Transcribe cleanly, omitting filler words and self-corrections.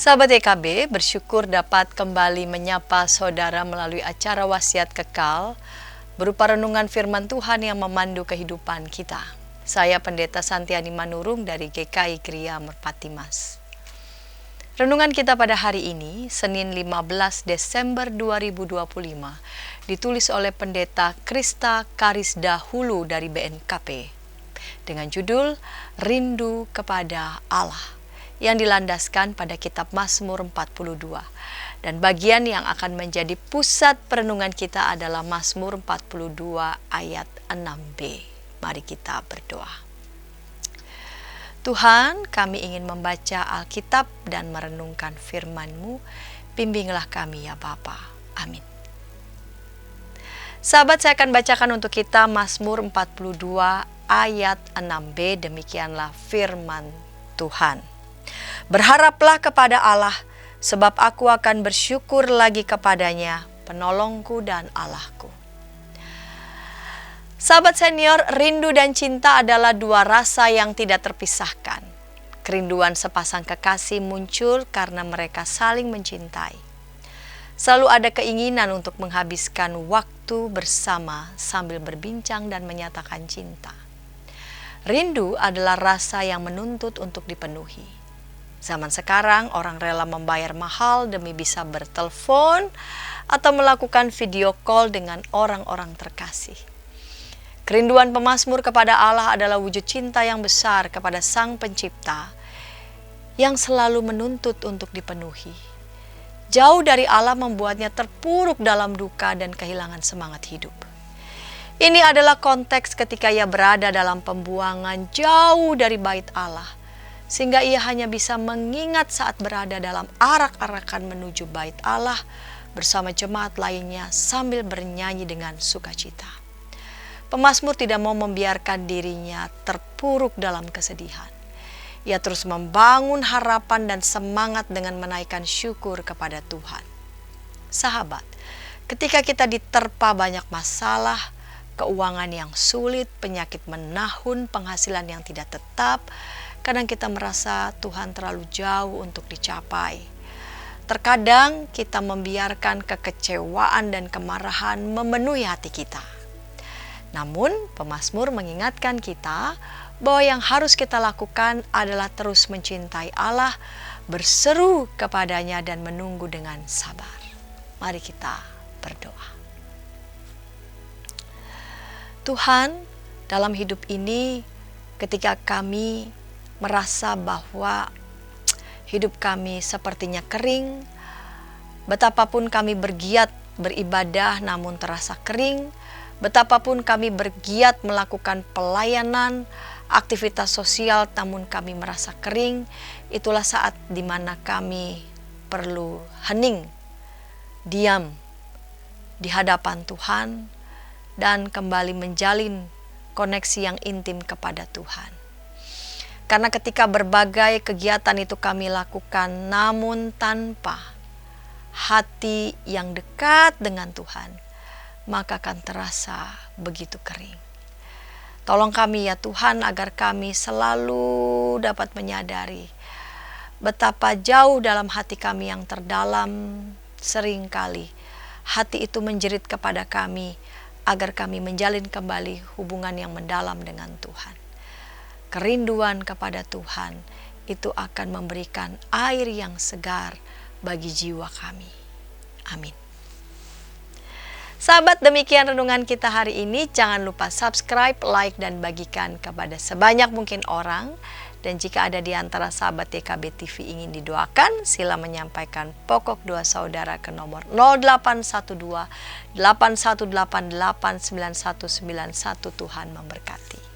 Sahabat EKB, bersyukur dapat kembali menyapa saudara melalui acara Wasiat Kekal berupa renungan firman Tuhan yang memandu kehidupan kita. Saya Pendeta Santiani Manurung dari GKI Gria Merpati Mas. Renungan kita pada hari ini, Senin 15 Desember 2025, ditulis oleh Pendeta Krista Karisda Hulu dari BNKP dengan judul Rindu kepada Allah, yang dilandaskan pada kitab Mazmur 42. Dan bagian yang akan menjadi pusat perenungan kita adalah Mazmur 42 ayat 6b. Mari kita berdoa. Tuhan, kami ingin membaca Alkitab dan merenungkan firman-Mu. Bimbinglah kami ya Bapa. Amin. Sahabat, saya akan bacakan untuk kita Mazmur 42 ayat 6b. Demikianlah firman Tuhan. Berharaplah kepada Allah, sebab aku akan bersyukur lagi kepadanya, penolongku dan Allahku. Sahabat senior, rindu dan cinta adalah dua rasa yang tidak terpisahkan. Kerinduan sepasang kekasih muncul karena mereka saling mencintai. Selalu ada keinginan untuk menghabiskan waktu bersama sambil berbincang dan menyatakan cinta. Rindu adalah rasa yang menuntut untuk dipenuhi. Zaman sekarang orang rela membayar mahal demi bisa bertelepon atau melakukan video call dengan orang-orang terkasih. Kerinduan pemazmur kepada Allah adalah wujud cinta yang besar kepada Sang Pencipta yang selalu menuntut untuk dipenuhi. Jauh dari Allah membuatnya terpuruk dalam duka dan kehilangan semangat hidup. Ini adalah konteks ketika ia berada dalam pembuangan jauh dari bait Allah, sehingga ia hanya bisa mengingat saat berada dalam arak-arakan menuju bait Allah bersama jemaat lainnya sambil bernyanyi dengan sukacita. Pemazmur tidak mau membiarkan dirinya terpuruk dalam kesedihan. Ia terus membangun harapan dan semangat dengan menaikkan syukur kepada Tuhan. Sahabat, ketika kita diterpa banyak masalah, keuangan yang sulit, penyakit menahun, penghasilan yang tidak tetap, kadang kita merasa Tuhan terlalu jauh untuk dicapai. Terkadang kita membiarkan kekecewaan dan kemarahan memenuhi hati kita. Namun, pemazmur mengingatkan kita bahwa yang harus kita lakukan adalah terus mencintai Allah, berseru kepadanya dan menunggu dengan sabar. Mari kita berdoa. Tuhan, dalam hidup ini ketika kami merasa bahwa hidup kami sepertinya kering, betapapun kami bergiat beribadah namun terasa kering, betapapun kami bergiat melakukan pelayanan, aktivitas sosial namun kami merasa kering, itulah saat di mana kami perlu hening, diam di hadapan Tuhan dan kembali menjalin koneksi yang intim kepada Tuhan. Karena ketika berbagai kegiatan itu kami lakukan namun tanpa hati yang dekat dengan Tuhan, maka akan terasa begitu kering. Tolong kami ya Tuhan agar kami selalu dapat menyadari betapa jauh dalam hati kami yang terdalam seringkali hati itu menjerit kepada kami agar kami menjalin kembali hubungan yang mendalam dengan Tuhan. Kerinduan kepada Tuhan itu akan memberikan air yang segar bagi jiwa kami. Amin. Sahabat, demikian renungan kita hari ini. Jangan lupa subscribe, like, dan bagikan kepada sebanyak mungkin orang. Dan jika ada di antara sahabat YKB TV ingin didoakan, sila menyampaikan pokok doa saudara ke nomor 0812 818 89191. Tuhan memberkati.